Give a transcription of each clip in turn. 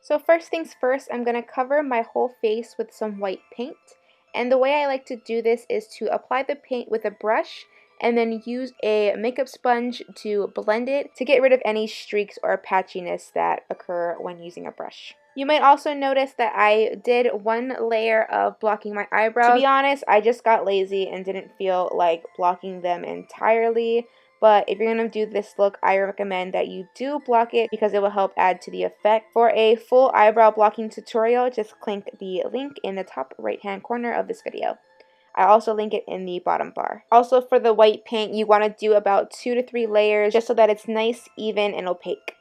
So first things first, I'm going to cover my whole face with some white paint. And the way I like to do this is to apply the paint with a brush and then use a makeup sponge to blend it to get rid of any streaks or patchiness that occur when using a brush. You might also notice that I did one layer of blocking my eyebrows. To be honest, I just got lazy and didn't feel like blocking them entirely. But if you're going to do this look, I recommend that you do block it because it will help add to the effect. For a full eyebrow blocking tutorial, just click the link in the top right hand corner of this video. I also link it in the bottom bar. Also for the white paint, you want to do about 2 to 3 layers just so that it's nice, even, and opaque.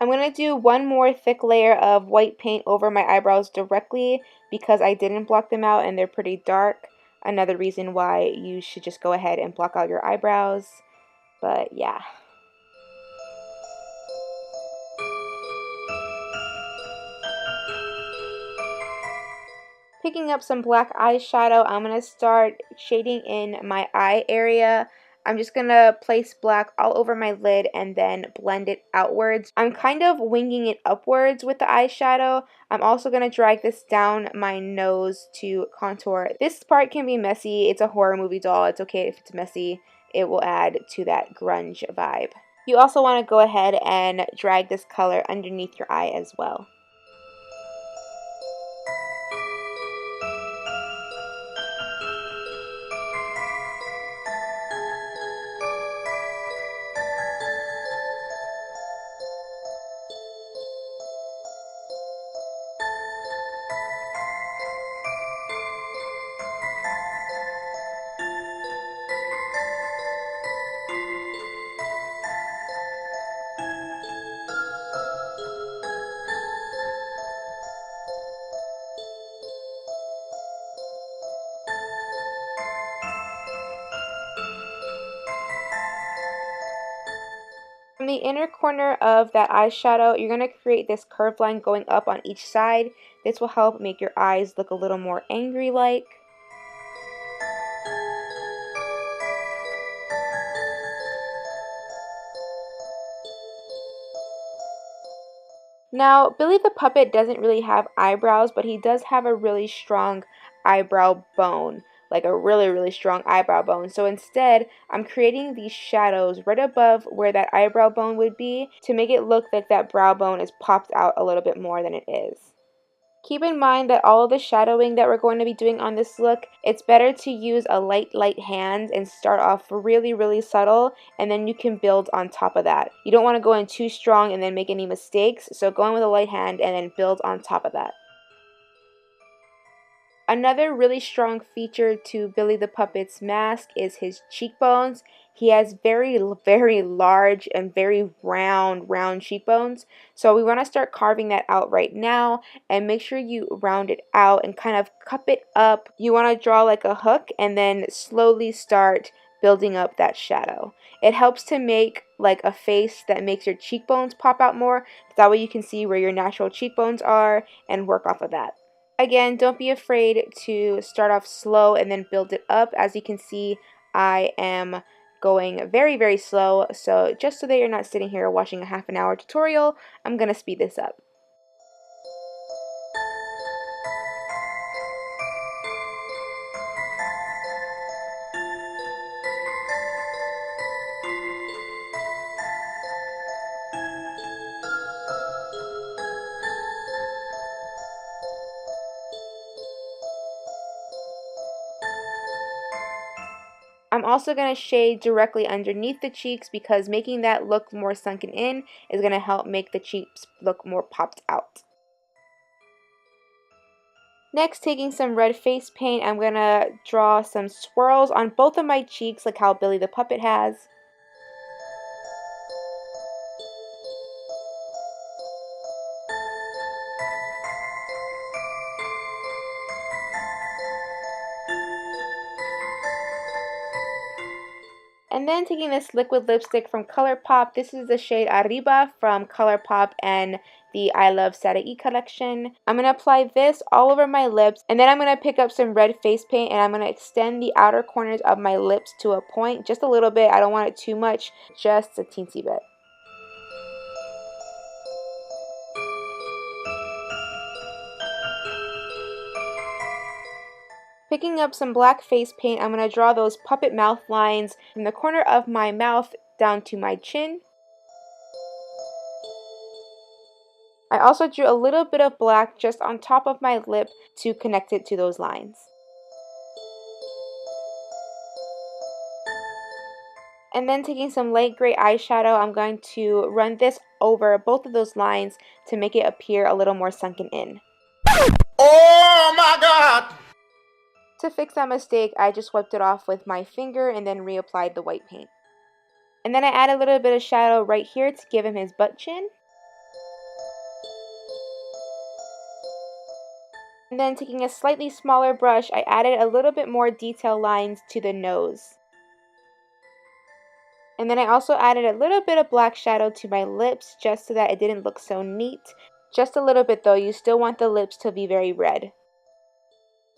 I'm going to do one more thick layer of white paint over my eyebrows directly because I didn't block them out and they're pretty dark. Another reason why you should just go ahead and block out your eyebrows. But yeah. Picking up some black eyeshadow, I'm going to start shading in my eye area. I'm just going to place black all over my lid and then blend it outwards. I'm kind of winging it upwards with the eyeshadow. I'm also going to drag this down my nose to contour. This part can be messy. It's a horror movie doll. It's okay if it's messy. It will add to that grunge vibe. You also want to go ahead and drag this color underneath your eye as well. From the inner corner of that eyeshadow, you're going to create this curved line going up on each side. This will help make your eyes look a little more angry-like. Now, Billy the Puppet doesn't really have eyebrows, but he does have a really strong eyebrow bone. Like a really strong eyebrow bone. So instead, I'm creating these shadows right above where that eyebrow bone would be to make it look like that brow bone is popped out a little bit more than it is. Keep in mind that all of the shadowing that we're going to be doing on this look, it's better to use a light hand and start off really subtle, and then you can build on top of that. You don't want to go in too strong and then make any mistakes, so go in with a light hand and then build on top of that. Another really strong feature to Billy the Puppet's mask is his cheekbones. He has very large and very round cheekbones. So we want to start carving that out right now and make sure you round it out and kind of cup it up. You want to draw like a hook and then slowly start building up that shadow. It helps to make like a face that makes your cheekbones pop out more. That way you can see where your natural cheekbones are and work off of that. Again, don't be afraid to start off slow and then build it up. As you can see, I am going very slow. So just so that you're not sitting here watching a half an hour tutorial, I'm going to speed this up. I'm also going to shade directly underneath the cheeks because making that look more sunken in is going to help make the cheeks look more popped out. Next, taking some red face paint, I'm going to draw some swirls on both of my cheeks like how Billy the Puppet has. And then taking this liquid lipstick from ColourPop, this is the shade Arriba from ColourPop and the I Love Saraí collection. I'm going to apply this all over my lips, and then I'm going to pick up some red face paint and I'm going to extend the outer corners of my lips to a point, just a little bit. I don't want it too much, just a teensy bit. Picking up some black face paint, I'm going to draw those puppet mouth lines from the corner of my mouth down to my chin. I also drew a little bit of black just on top of my lip to connect it to those lines. And then taking some light gray eyeshadow, I'm going to run this over both of those lines to make it appear a little more sunken in. Oh my God! To fix that mistake, I just wiped it off with my finger and then reapplied the white paint. And then I add a little bit of shadow right here to give him his butt chin. And then taking a slightly smaller brush, I added a little bit more detail lines to the nose. And then I also added a little bit of black shadow to my lips just so that it didn't look so neat. Just a little bit though, you still want the lips to be very red.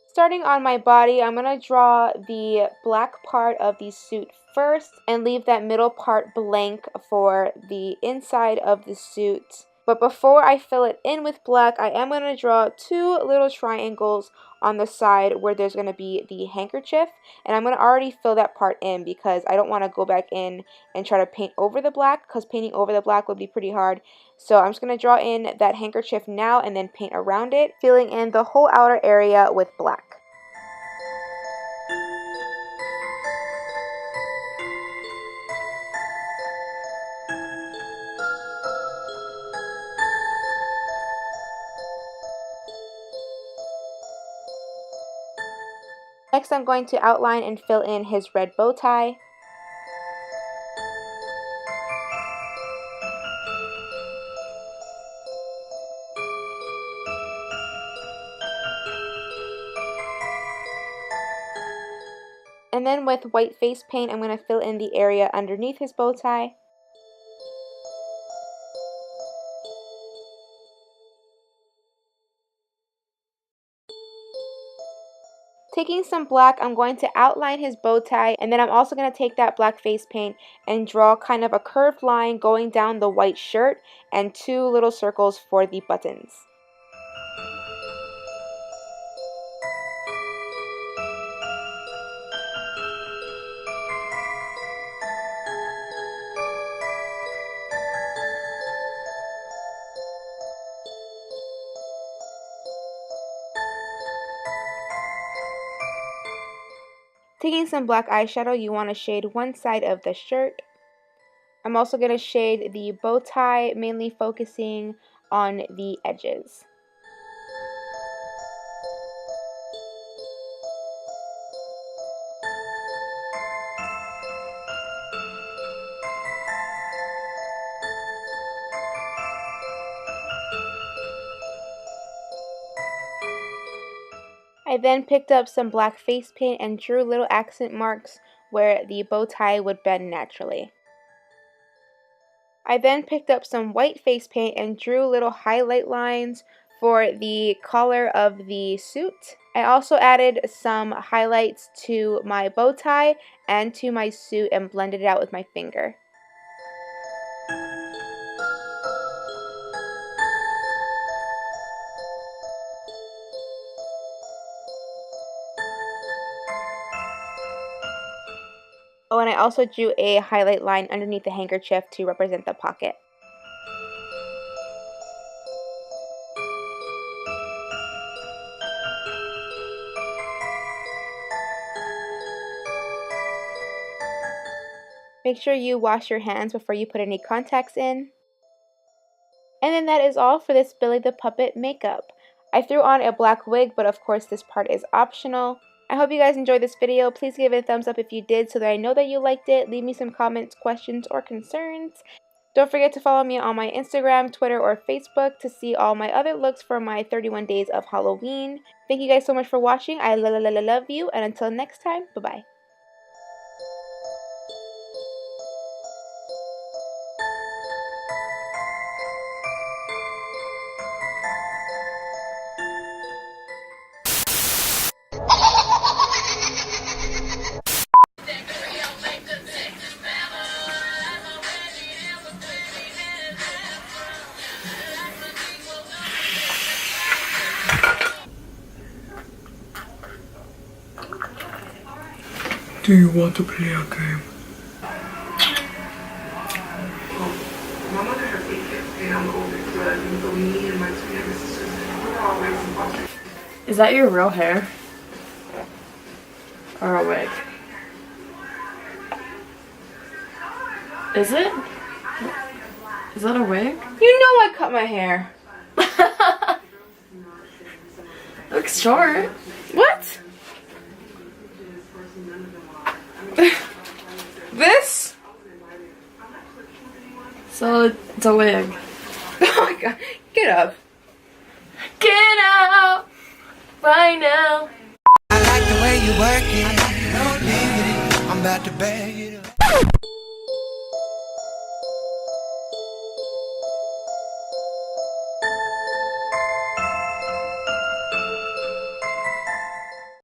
Starting on my body, I'm going to draw the black part of the suit first and leave that middle part blank for the inside of the suit. But before I fill it in with black, I am going to draw two little triangles on the side where there's going to be the handkerchief. And I'm going to already fill that part in because I don't want to go back in and try to paint over the black, because painting over the black would be pretty hard. So I'm just going to draw in that handkerchief now and then paint around it, filling in the whole outer area with black. Next, I'm going to outline and fill in his red bow tie. And then with white face paint, I'm going to fill in the area underneath his bow tie. Taking some black, I'm going to outline his bow tie, and then I'm also going to take that black face paint and draw kind of a curved line going down the white shirt and two little circles for the buttons. Taking some black eyeshadow, you want to shade one side of the shirt. I'm also going to shade the bow tie, mainly focusing on the edges. I then picked up some black face paint and drew little accent marks where the bow tie would bend naturally. I then picked up some white face paint and drew little highlight lines for the collar of the suit. I also added some highlights to my bow tie and to my suit and blended it out with my finger. Oh, and I also drew a highlight line underneath the handkerchief to represent the pocket. Make sure you wash your hands before you put any contacts in. And then that is all for this Billy the Puppet makeup. I threw on a black wig, but of course this part is optional. I hope you guys enjoyed this video. Please give it a thumbs up if you did so that I know that you liked it. Leave me some comments, questions, or concerns. Don't forget to follow me on my Instagram, Twitter, or Facebook to see all my other looks for my 31 days of Halloween. Thank you guys so much for watching. I love you, and until next time, bye-bye. Do you want to play a game? My mother has 8 kids, and I'm the oldest, so me and my 2 younger sisters, we're all raised in foster. Is that your real hair? Or a wig? Is it? Is that a wig? You know I cut my hair. Looks short. What? This? So it's a wig. Oh my god. Get up. Get out right now. I like the way you work it. Don't leave it. I'm about to bag it up.